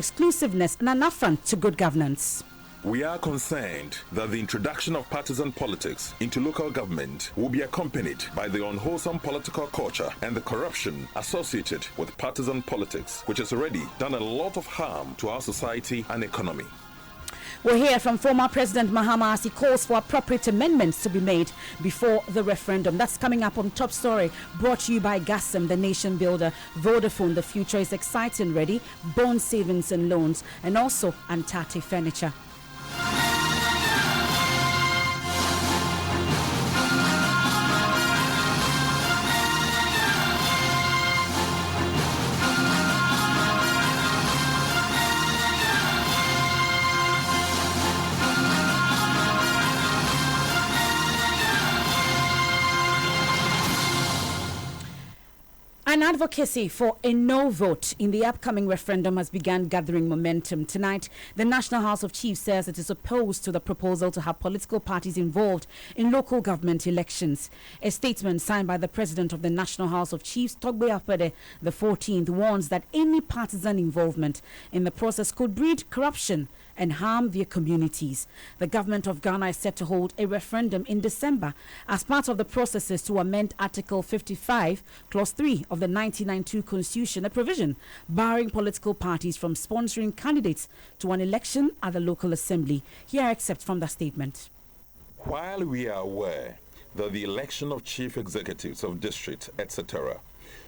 exclusiveness and an affront to good governance. We are concerned that the introduction of partisan politics into local government will be accompanied by the unwholesome political culture and the corruption associated with partisan politics, which has already done a lot of harm to our society and economy. We'll hear from former President Mahama as he calls for appropriate amendments to be made before the referendum. That's coming up on Top Story, brought to you by Gasem, the nation builder, Vodafone, the future is exciting, ready, bond savings and loans, and also Antati Furniture. An advocacy for a no vote in the upcoming referendum has begun gathering momentum. Tonight, the National House of Chiefs says it is opposed to the proposal to have political parties involved in local government elections. A statement signed by the President of the National House of Chiefs, Togbe Afede, the 14th, warns that any partisan involvement in the process could breed corruption and harm their communities. The government of Ghana is set to hold a referendum in December as part of the processes to amend Article 55, Clause 3 of the 1992 Constitution, a provision barring political parties from sponsoring candidates to an election at the local assembly. Here are excerpts from the statement. While we are aware that the election of chief executives of district, etc.,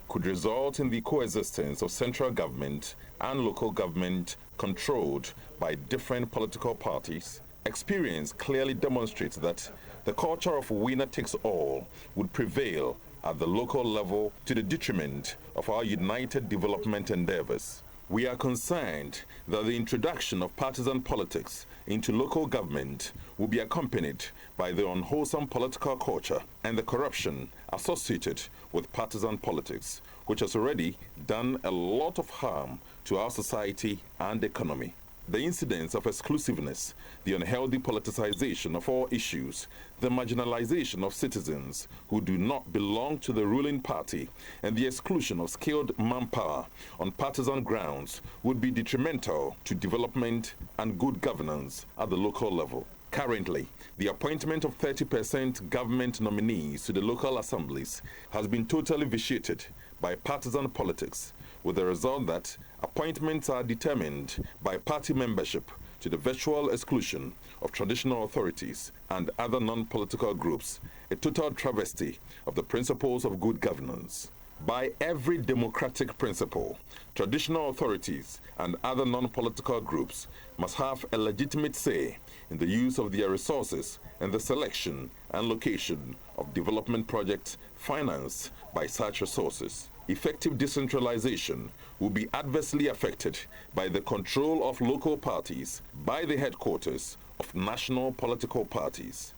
could result in the coexistence of central government and local government controlled by different political parties, experience clearly demonstrates that the culture of winner takes all would prevail at the local level to the detriment of our united development endeavors. We are concerned that the introduction of partisan politics into local government will be accompanied by the unwholesome political culture and the corruption associated with partisan politics, which has already done a lot of harm to our society and economy. The incidence of exclusiveness, the unhealthy politicization of all issues, the marginalization of citizens who do not belong to the ruling party, and the exclusion of skilled manpower on partisan grounds would be detrimental to development and good governance at the local level. Currently, the appointment of 30% government nominees to the local assemblies has been totally vitiated by partisan politics, with the result that appointments are determined by party membership to the virtual exclusion of traditional authorities and other non-political groups, a total travesty of the principles of good governance. By every democratic principle, traditional authorities and other non-political groups must have a legitimate say in the use of their resources and the selection and location of development projects financed by such resources. Effective decentralization will be adversely affected by the control of local parties by the headquarters of national political parties.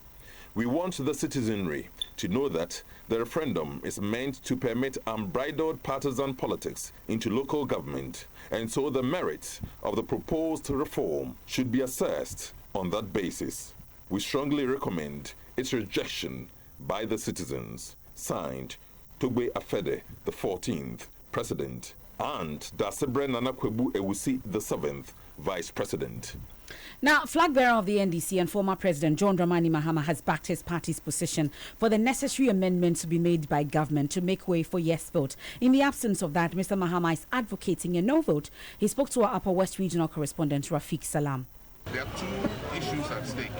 We want the citizenry to know that the referendum is meant to permit unbridled partisan politics into local government, and so the merits of the proposed reform should be assessed on that basis. We strongly recommend its rejection by the citizens. Signed, Togbe Afede, the 14th President, and Dasebre Nana Kwebu Ewusi, the 7th Vice President. Now, flag bearer of the NDC and former President John Dramani Mahama has backed his party's position for the necessary amendments to be made by government to make way for yes vote. In the absence of that, Mr. Mahama is advocating a no vote. He spoke to our Upper West Regional correspondent Rafiq Salam. There are two issues at stake.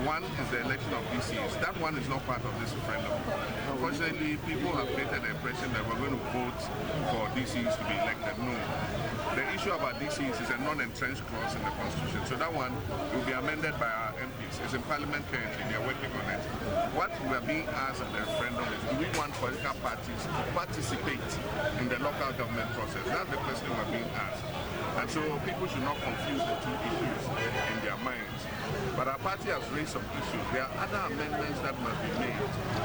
One is the election of DCs. That one is not part of this referendum. Unfortunately, people have created the impression that we're going to vote for DCs to be elected. No. The issue about DCs is a non-entrenched clause in the Constitution. So that one will be amended by our MPs. It's in Parliament currently. They are working on it. What we are being asked at the referendum is, do we want political parties to participate in the local government process? That's the question we're being asked. And so people should not confuse the two issues in their minds. But our party has raised some issues. There are other amendments that must be made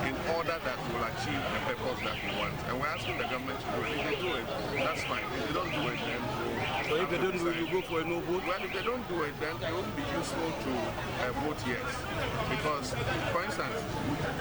in order that will achieve the purpose that we want. And we're asking the government to do it. If they do it, that's fine. If they don't do it, then we'll So if they don't do it, you go for a no vote? Well, if they don't do it, then it won't be useful to vote yes. Because, for instance,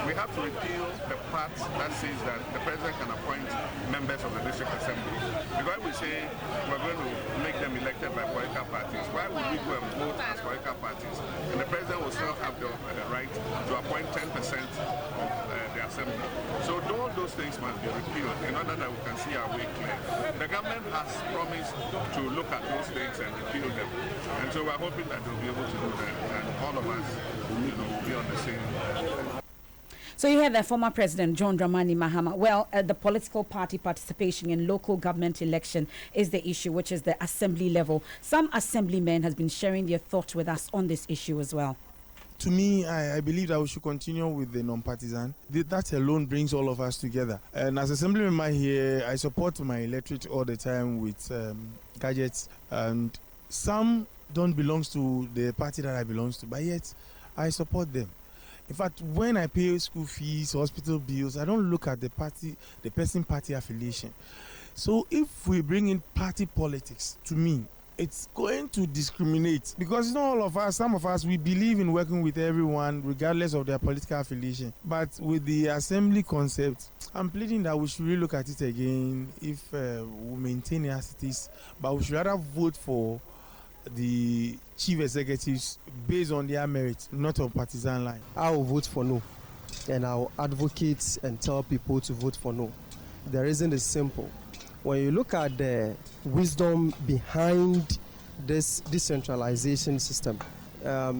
we have to repeal the part that says that the president can appoint members of the district assembly. Because we say we're going to make them elected by political parties, why would we go and vote as political parties? And the president will still have the right to appoint 10% of the assembly. So all those things must be repealed in order that we can see our way clear. The government has promised to look at those things and repeal them. And so we're hoping that they'll be able to do that. And all of us, will be on the same. So you heard the former President John Dramani Mahama. Well, the political party participation in local government election is the issue, which is the assembly level. Some assemblymen has been sharing their thoughts with us on this issue as well. To me, I believe that we should continue with the non-partisan. That alone brings all of us together. And as assembly member here, I support my electorate all the time with gadgets. And some don't belong to the party that I belong to, but yet I support them. In fact, when I pay school fees, hospital bills, I don't look at the person party affiliation. So if we bring in party politics, to me, it's going to discriminate, because not all of us, some of us, we believe in working with everyone regardless of their political affiliation. But with the assembly concept, I'm pleading that we should really look at it again if we maintain it as it is, but we should rather vote for the chief executives based on their merit, not on partisan line. I will vote for no, and I will advocate and tell people to vote for no. The reason is simple. When you look at the wisdom behind this decentralization system,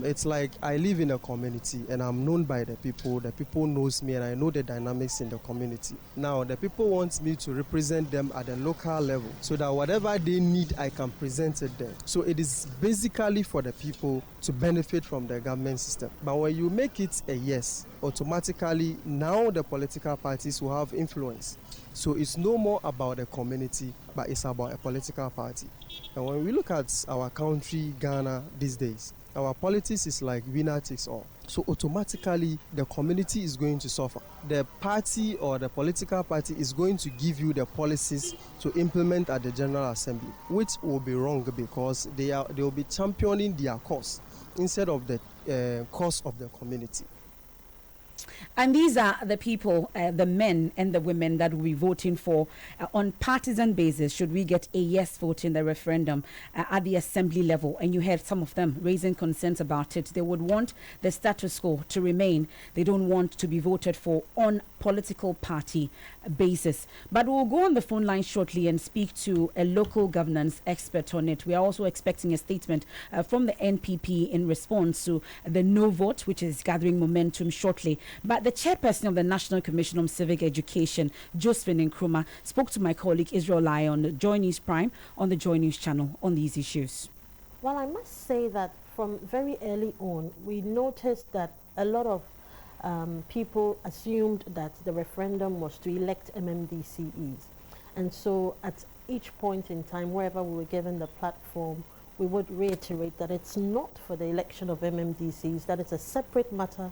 it's like I live in a community and I'm known by the people knows me and I know the dynamics in the community. Now the people want me to represent them at the local level so that whatever they need I can present it there. So it is basically for the people to benefit from the government system. But when you make it a yes, automatically now the political parties will have influence. So it's no more about the community, but it's about a political party. And when we look at our country, Ghana, these days, our politics is like winner takes all. So automatically, the community is going to suffer. The party or the political party is going to give you the policies to implement at the General Assembly, which will be wrong because they will be championing their cause instead of the cause of the community. And these are the people, the men and the women that will be voting for on partisan basis should we get a yes vote in the referendum at the assembly level. And you heard some of them raising concerns about it. They would want the status quo to remain. They don't want to be voted for on political party basis. But we'll go on the phone line shortly and speak to a local governance expert on it. We are also expecting a statement from the NPP in response to the no vote, which is gathering momentum shortly. But the chairperson of the National Commission on Civic Education, Josephine Nkrumah, spoke to my colleague Israel Lai on the Joy News Prime on the Joy News channel on these issues. Well, I must say that from very early on, we noticed that a lot of people assumed that the referendum was to elect MMDCEs. And so at each point in time, wherever we were given the platform, we would reiterate that it's not for the election of MMDCs, that it's a separate matter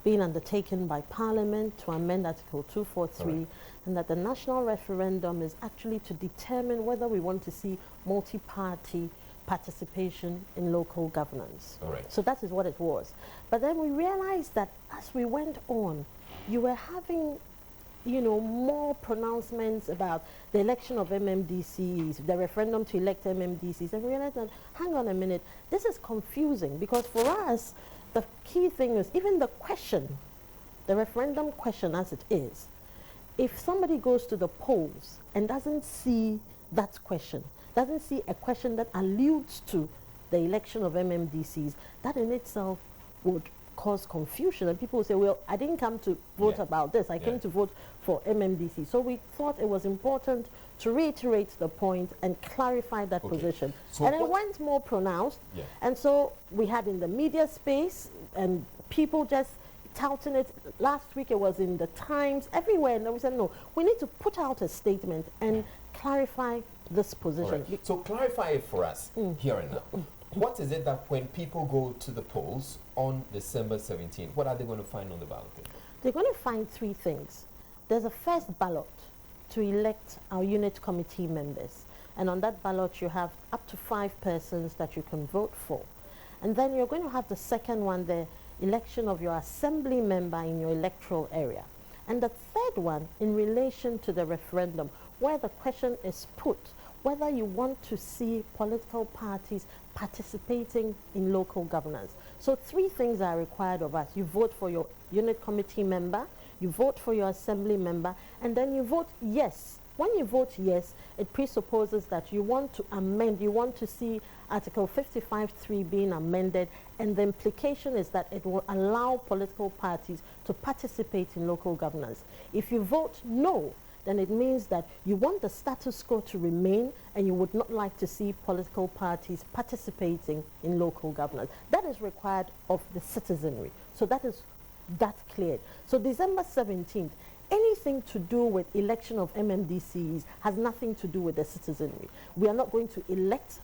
being undertaken by Parliament to amend Article 243, right, and that the national referendum is actually to determine whether we want to see multi-party participation in local governance. All right. So that is what it was. But then we realized that as we went on, you were having, more pronouncements about the election of MMDCs, the referendum to elect MMDCs, and we realized that, hang on a minute, this is confusing, because for us, the key thing is even the question, the referendum question as it is, if somebody goes to the polls and doesn't see that question, doesn't see a question that alludes to the election of MMDCs, that in itself would cause confusion. And people will say, well, I didn't come to vote about this. I came to vote for MMDC. So we thought it was important to reiterate the point and clarify that position. So and it went more pronounced. And so we had in the media space and people just touting it. Last week it was in the Times, everywhere. And we said, no, we need to put out a statement and clarify this position. Right. So clarify it for us here and now. What is it that when people go to the polls on December 17th, what are they going to find on the ballot? They're going to find three things. There's a first ballot to elect our unit committee members. And on that ballot, you have up to 5 persons that you can vote for. And then you're going to have the second one, the election of your assembly member in your electoral area. And the third one, in relation to the referendum, where the question is put, whether you want to see political parties participating in local governance. So 3 things are required of us. You vote for your unit committee member, you vote for your assembly member, and then you vote yes. When you vote yes, it presupposes that you want to amend, you want to see Article 55(3) being amended, and the implication is that it will allow political parties to participate in local governance. If you vote no, then it means that you want the status quo to remain and you would not like to see political parties participating in local governance. That is required of the citizenry. So that is that cleared. So December 17th, anything to do with election of MMDCs has nothing to do with the citizenry. We are not going to elect,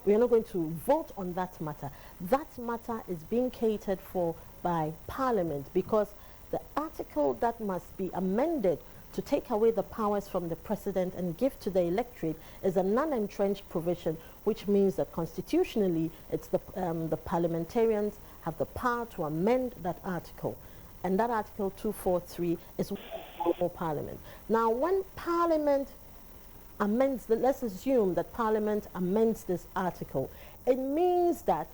we are not going to vote on that matter. That matter is being catered for by Parliament, because the article that must be amended to take away the powers from the president and give to the electorate is a non-entrenched provision, which means that constitutionally it's the parliamentarians have the power to amend that article. And that Article 243 is for Parliament. Now, when Parliament amends, let's assume that Parliament amends this article, it means that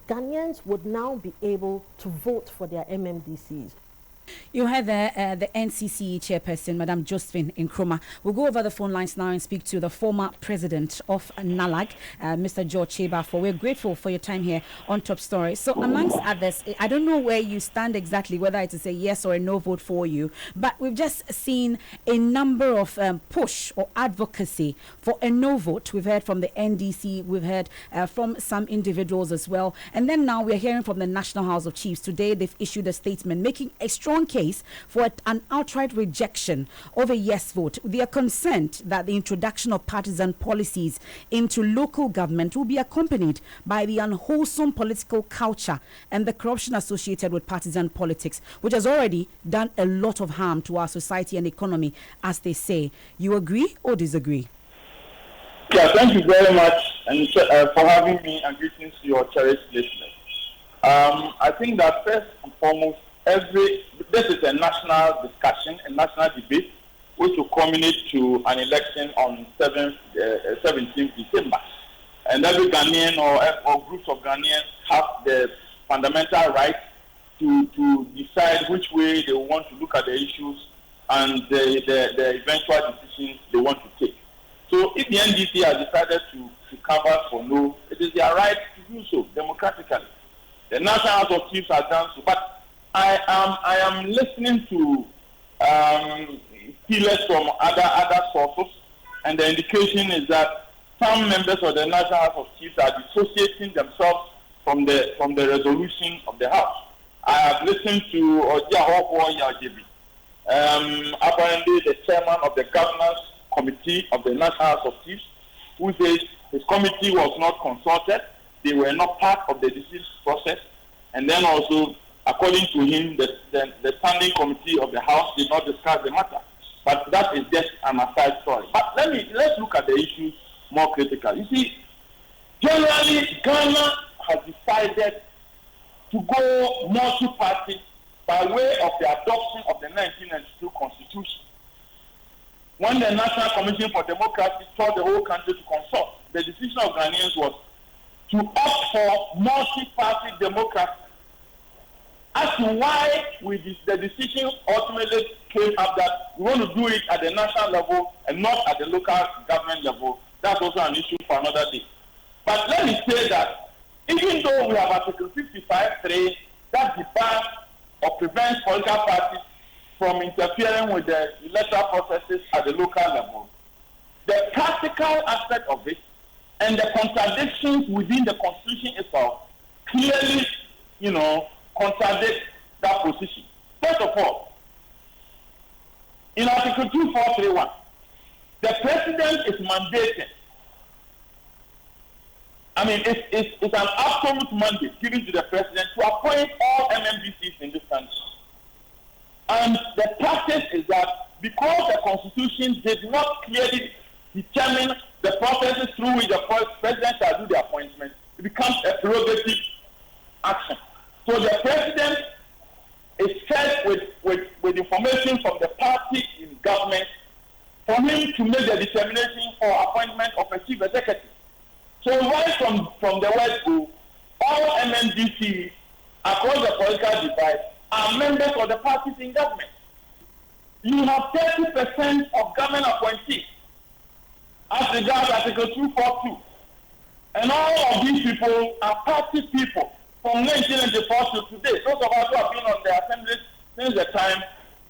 Ghanaians would now be able to vote for their MMDCs. You heard the NCC chairperson, Madam Josephine Nkrumah. We'll go over the phone lines now and speak to the former president of NALAG, Mr. George Chebafor. We're grateful for your time here on Top Story. So amongst others, I don't know where you stand exactly, whether it is a yes or a no vote for you, but we've just seen a number of push or advocacy for a no vote. We've heard from the NDC, we've heard from some individuals as well. And then now we're hearing from the National House of Chiefs. Today they've issued a statement making a strong case for an outright rejection of a yes vote. They are concerned that the introduction of partisan policies into local government will be accompanied by the unwholesome political culture and the corruption associated with partisan politics, which has already done a lot of harm to our society and economy, as they say. You agree or disagree? Yeah, thank you very much and for having me, and greetings to your cherished listeners. I think that first and foremost, this is a national discussion, a national debate, which will culminate to an election on 17th December. And every Ghanaian or groups of Ghanaians have the fundamental right to decide which way they want to look at the issues and the eventual decisions they want to take. So if the NDC has decided to cover for no, it is their right to do so democratically. The National House of Chiefs has done so. But I am listening to feelers from other sources, and the indication is that some members of the National House of Chiefs are dissociating themselves from the resolution of the House. I have listened to Ojiahoko Yajibi, apparently the chairman of the Governance Committee of the National House of Chiefs, who says his committee was not consulted, they were not part of the decision process, and then also, according to him, the standing committee of the House did not discuss the matter. But that is just an aside story. But let's look at the issues more critically. You see, generally, Ghana has decided to go multi-party by way of the adoption of the 1992 Constitution. When the National Commission for Democracy told the whole country to consult, the decision of Ghanaians was to opt for multi-party democracy. As to why the decision ultimately came up that we want to do it at the national level and not at the local government level, that's also an issue for another day. But let me say that even though we have Article 55(3) that debars or prevents political parties from interfering with the electoral processes at the local level, the practical aspect of it and the contradictions within the Constitution itself clearly, contradict that position. First of all, in Article 2431, the president is mandated. It's an absolute mandate given to the president to appoint all MMDCs in this country. And the practice is that because the Constitution did not clearly determine the processes through which the president shall do the appointment, it becomes a prerogative action. So the president is fed with information from the party in government for him to make the determination for appointment of a chief executive. So right from the word go, all MMDCs across the political divide are members of the parties in government. You have 30% of government appointees as regards Article 242. And all of these people are party people from 1994 to today. Those of us who have been on the assembly since the time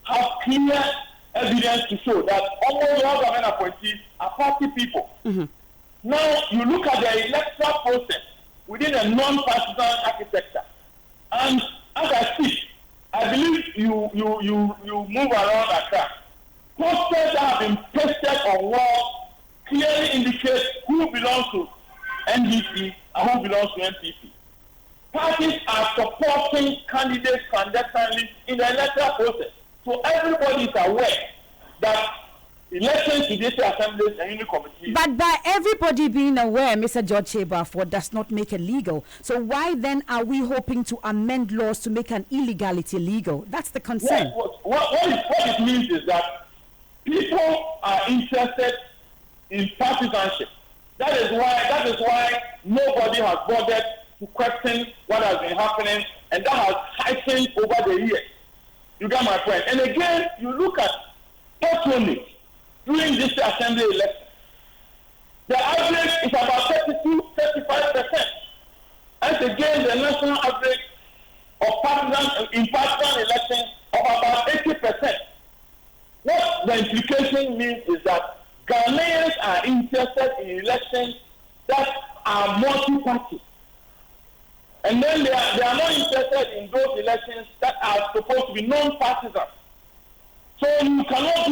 have clear evidence to show that almost all government appointees are party people. Mm-hmm. Now, you look at the electoral process within a non-partisan architecture. And as I speak, I believe you move around Accra. Posters that have been pasted on walls clearly indicate who belongs to NDC and who belongs to NPP. Parties are supporting candidates clandestinely in the electoral process. So everybody is aware that elections to this assemblies and union committees. But by everybody being aware, Mr. George Shebafor does not make it legal. So why then are we hoping to amend laws to make an illegality legal? That's the concern. Yes, what it means is that people are interested in partisanship. That is why nobody has bothered to question what has been happening, and that has heightened over the years. You get my point. And again, you look at patronage during this assembly election. The average is about 32-35%. And again, the national average of partisan elections of about 80%. What the implication means is that Ghanaians are interested in elections that are multi-party. And then they are not interested in those elections that are supposed to be non-partisan. So you cannot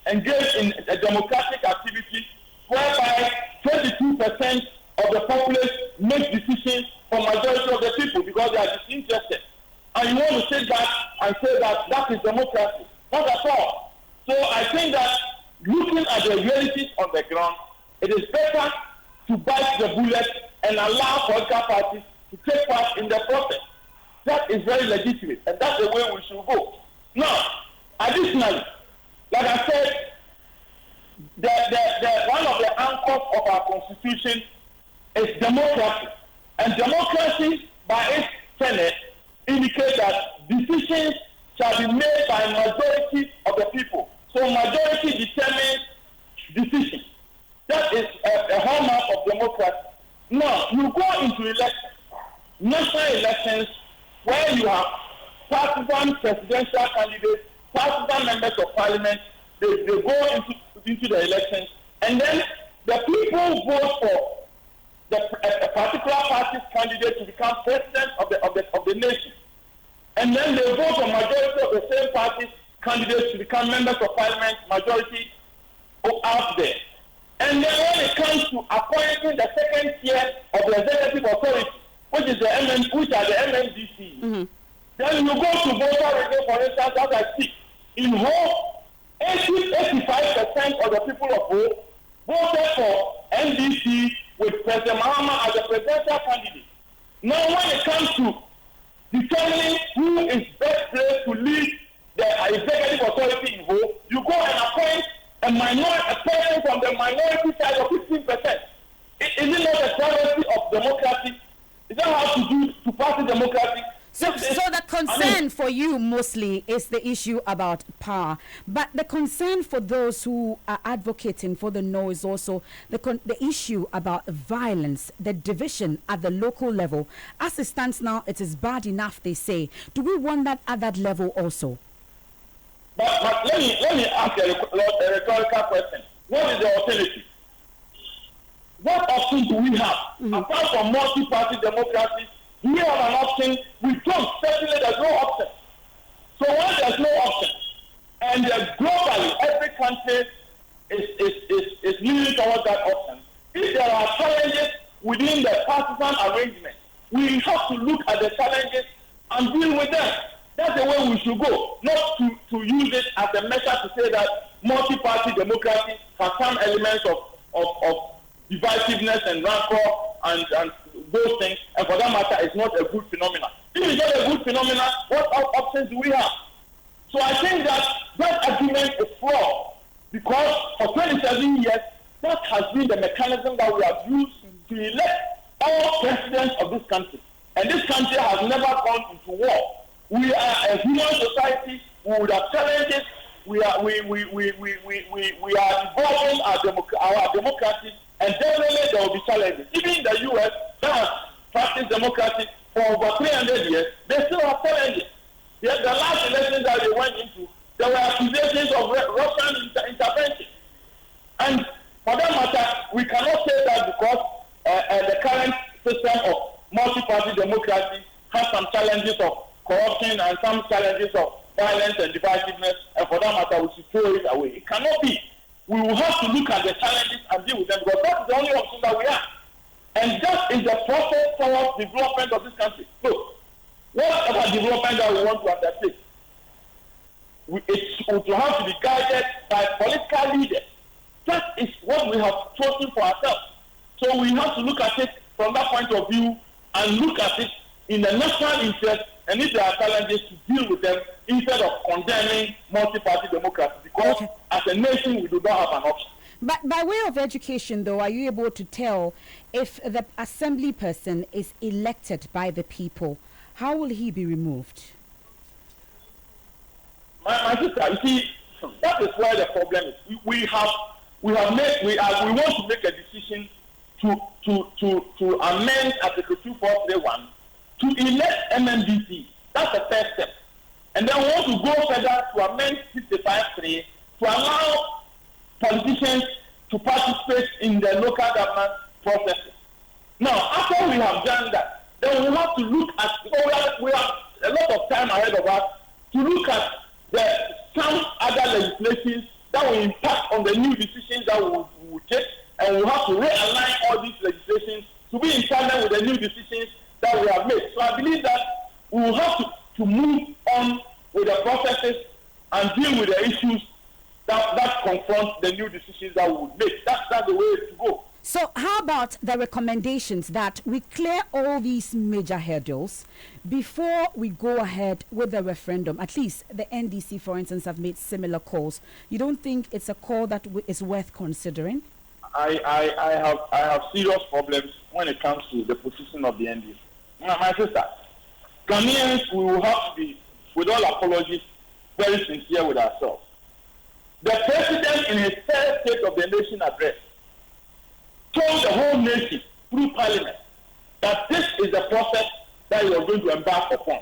engage in a democratic activity whereby 22% of the populace make decisions for majority of the people because they are disinterested. And you want to sit back and say that is democracy. Not at all. So I think that looking at the realities on the ground, it is better to bite the bullet and allow political parties to take part in the process. That is very legitimate, and that's the way we should go. Now, additionally, like I said, the one of the anchors of our constitution is democracy. And democracy, by its tenet, indicates that decisions shall be made by majority of the people. So majority determines decisions. That is a hallmark of democracy. Now, you go into elections, national elections, where you have partisan presidential candidates, partisan members of parliament, they go into the elections, and then the people vote for a particular party's candidate to become president of the nation. And then they vote for majority of the same party's candidates to become members of parliament, majority out there. And then when it comes to appointing the second tier of the executive authority, which are the MMDC, mm-hmm. Then you go to voter registration, for instance, as I speak. In whole, 85% of the people of Ho voted for NDC with President Mahama as a presidential candidate. Now, when it comes to determining who is best placed to lead the executive authority in Ho, you go and appoint a person from the minority side of 15%. Is it not a travesty of democracy? Is that how to party democracy? So the concern for you mostly is the issue about power, but the concern for those who are advocating for the no is also the issue about violence, the division at the local level. As it stands now, it is bad enough, they say. Do we want that at that level also? But let me ask a rhetorical question. What is the alternative? What option do we have? Mm-hmm. Apart from multi-party democracy, do we have an option? We don't. Certainly there's no option. So when there's no option, and globally every country is leaning towards that option, if there are challenges within the partisan arrangement, we have to look at the challenges and deal with them. That's the way we should go, not to use it as a measure to say that multi-party democracy has some elements of of divisiveness and rancor and those things, and for that matter, it's not a good phenomenon. If it's not a good phenomenon, what options do we have? So I think that argument is flawed, because for 27 years, that has been the mechanism that we have used to elect all presidents of this country. And this country has never gone into war. We are a human society. We would have challenges. We are evolving our democracy, and definitely there will be challenges. Even in the U.S., that has practiced democracy for over 300 years, they still have challenges. The last election that they went into, there were accusations of Russian intervention. And for that matter, we cannot say that because the current system of multi-party democracy has some challenges of corruption and some challenges of violence and divisiveness, and for that matter, we should throw it away. It cannot be. We will have to look at the challenges and deal with them, because that's the only option that we have. And that is the process towards development of this country. Look, whatever development that we want to undertake, it will have to be guided by political leaders. That is what we have chosen for ourselves. So we have to look at it from that point of view and look at it in the national interest, and if there are challenges, to deal with them instead of condemning multi-party democracy, because as a nation we do not have an option. But by way of education, though, are you able to tell if the assembly person is elected by the people, how will he be removed? My sister, you see, that is where the problem is. We want to make a decision to amend Article 2431 to elect MMDC. That's the first step. And then we want to go further to amend 65.3 to allow politicians to participate in the local government processes. Now, after we have done that, then we have to look at, we have a lot of time ahead of us to look at some other legislations that will impact on the new decisions that we will take, and we have to realign all these legislations to be in tandem with the new decisions that we have made. So I believe that we will have to move on with the processes and deal with the issues that confront the new decisions that we would make. That's the way to go. So how about the recommendations that we clear all these major hurdles before we go ahead with the referendum? At least the NDC, for instance, have made similar calls. You don't think it's a call that is worth considering? I have serious problems when it comes to the position of the NDC. My sister, Ghanaians, we will have to be, with all apologies, very sincere with ourselves. The president, in his first State of the Nation address, told the whole nation through Parliament that this is the process that you are going to embark upon.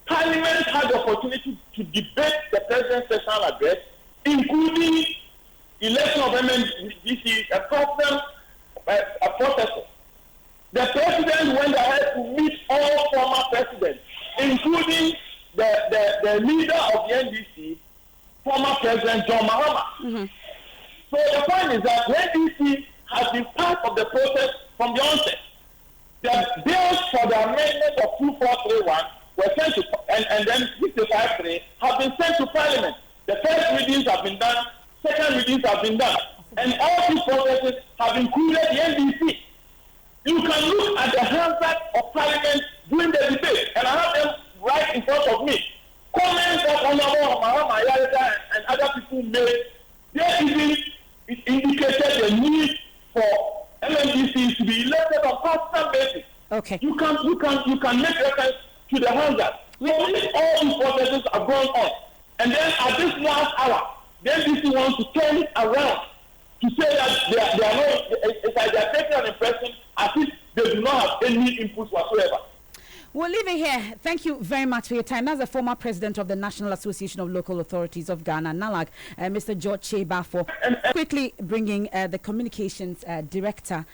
Parliament had the opportunity to debate the president's sessional address, including election of MMDC, a problem, a process. The president went ahead to meet all former presidents, including the leader of the NDC, former President John Mahama. Mm-hmm. So the point is that the NDC has been part of the process from the onset. The bills for the amendment of 2431 were sent to, and then 65.3 have been sent to Parliament. The first readings have been done, second readings have been done, and all these processes have included the NDC. You can look at the hazard of Parliament during the debate, and I have them right in front of me. Comments that Honorable Mahama Yareda and other people made, they even indicated the need for MMDC to be elected on partisan basis. Okay. You can make reference to the hazard. So if all these processes are going on, and then at this last hour, the MDC wants to turn it around to say that they are not, it's like they are taking an impression as if they do not have any input whatsoever. We'll leave it here. Thank you very much for your time. As the former president of the National Association of Local Authorities of Ghana, NALAG, Mr. George Chebafo, quickly bringing the communications director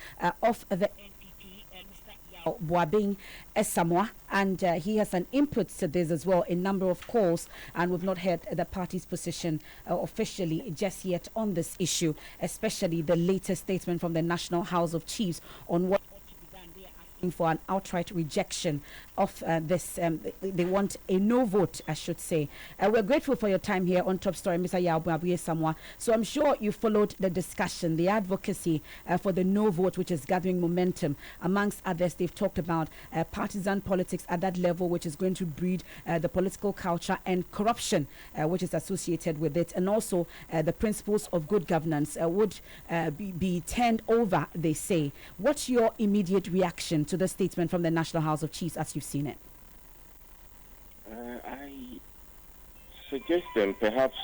of the NPP, Mr. Yao Boabing Esamoah, and he has an input to this as well, a number of calls, and we've not heard the party's position officially just yet on this issue, especially the latest statement from the National House of Chiefs on what ought to be done. They are asking for an outright rejection of this. They want a no vote, I should say. We're grateful for your time here on Top Story, Mr. Yabuabuye Samwa. So I'm sure you followed the discussion, the advocacy for the no vote, which is gathering momentum. Amongst others, they've talked about partisan politics at that level, which is going to breed the political culture and corruption, which is associated with it. And also the principles of good governance would be turned over, they say. What's your immediate reaction to the statement from the National House of Chiefs as you've seen it? I suggest and perhaps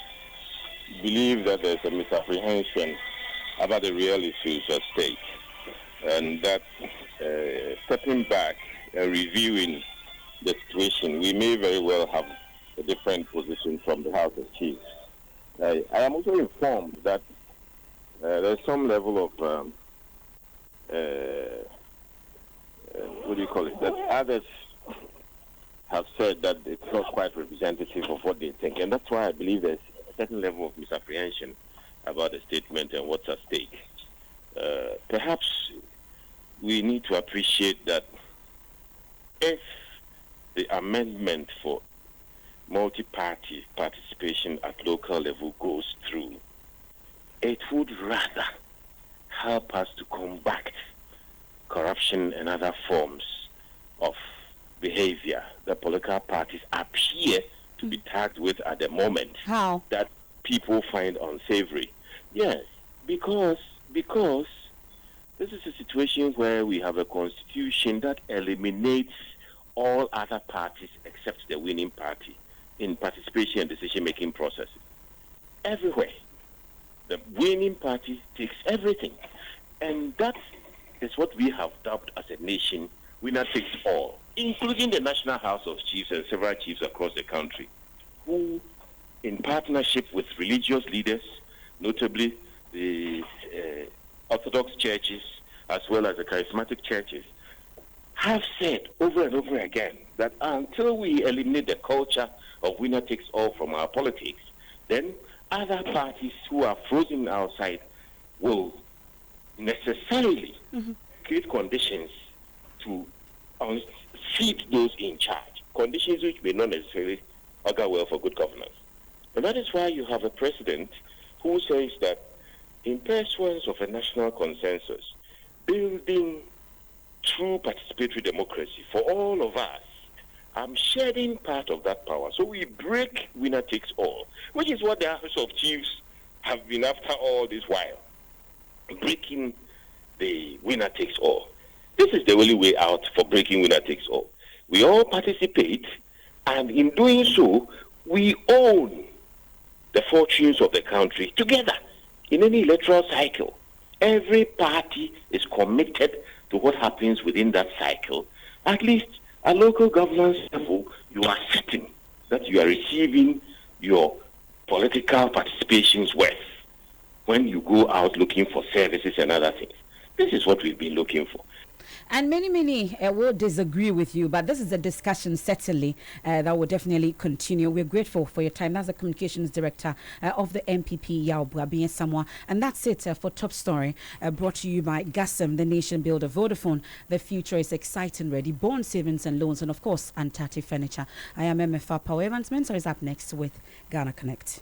believe that there's a misapprehension about the real issues at stake, and that stepping back and reviewing the situation, we may very well have a different position from the House of Chiefs. I am also informed that there's some level of what do you call it, that others have said that it's not quite representative of what they think. And that's why I believe there's a certain level of misapprehension about the statement and what's at stake. Perhaps we need to appreciate that if the amendment for multi-party participation at local level goes through, it would rather help us to combat corruption and other forms of behavior that political parties appear to be tagged with at the moment. How? That people find unsavory. Yes, because this is a situation where we have a constitution that eliminates all other parties except the winning party in participation and decision-making processes. Everywhere. The winning party takes everything. And that is what we have dubbed as a nation, winner takes all, including the National House of Chiefs and several chiefs across the country, who, in partnership with religious leaders, notably the Orthodox churches, as well as the charismatic churches, have said over and over again that until we eliminate the culture of winner takes all from our politics, then other parties who are frozen outside will necessarily create conditions to unseat those in charge, conditions which may not necessarily augur well for good governance. And that is why you have a president who says that in pursuance of a national consensus, building true participatory democracy for all of us, I'm shedding part of that power. So we break winner takes all, which is what the House of Chiefs have been after all this while. Breaking the winner takes all. This is the only way out for breaking winner takes all. We all participate, and in doing so, we own the fortunes of the country together. In any electoral cycle, every party is committed to what happens within that cycle. At least at local governance level, you are certain that you are receiving your political participation's worth when you go out looking for services and other things. This is what we've been looking for. And many will disagree with you, but this is a discussion certainly that will definitely continue. We're grateful for your time. That's the Communications Director of the MPP, Yabuabuye Samwa. And that's it for Top Story, brought to you by Gassam, the nation builder, Vodafone. The future is exciting, ready. Bond savings and loans, and of course, Antati Furniture. I am MFR Power Evans. Mentor is up next with Ghana Connect.